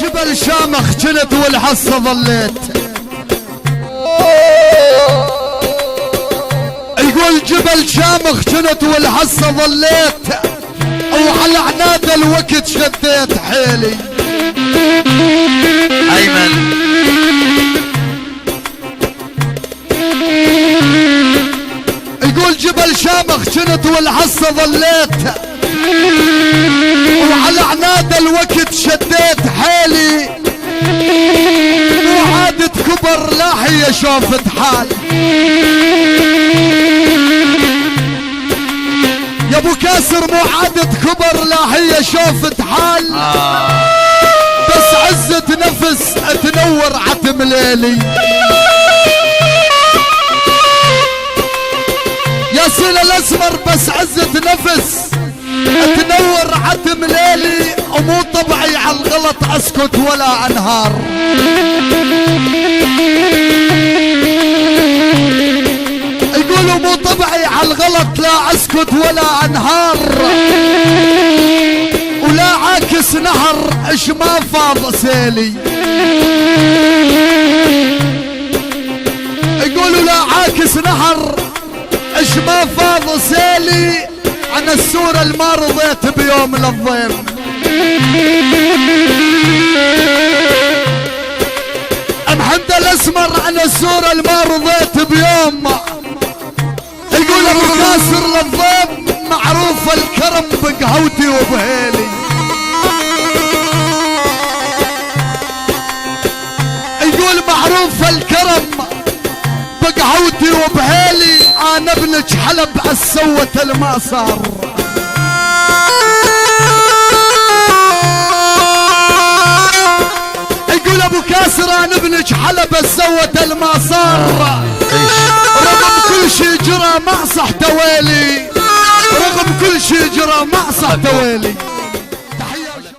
جبل شامخ جنت والحصة ظليت. يقول جبل شامخ جنت والحصة ظليت، وعلى عناد الوقت شديت حيلي. ايمن يقول جبل شامخ جنت والحصة ظليت، وعلى عناد الوقت شديت حيلي. مو عادة كبر لا هي شوفت حال. يا ابو كاسر مو عادة كبر لا هي شوفت حال. بس عزة نفس تنور عتم ليلي. يا سيل الاسمر بس عزة نفس تنور عتم ليلي. ومو طبعي على الغلط اسكت ولا انهار. يقولوا مو طبعي على الغلط لا اسكت ولا انهار. ولا عاكس نهر اش ما فاض سيلي. يقولوا لا عاكس نهر اش ما فاض سيلي. عن السورة الما رضيت بيوم للضيم. محمد الاسمر عن السورة الما رضيت بيوم. يقول ابو كاسر للضيم معروف الكرم بقهوتي وبهيلي. يقول معروف الكرم بقهوتي وبهيلي. انا ابنك حلب السوة الما صار. يقول ابو كاسر انا ابنك حلب السوة الما صار. رغم كل شي جرى ما صح تويلي. رغم كل شي جرى ما صح تويلي.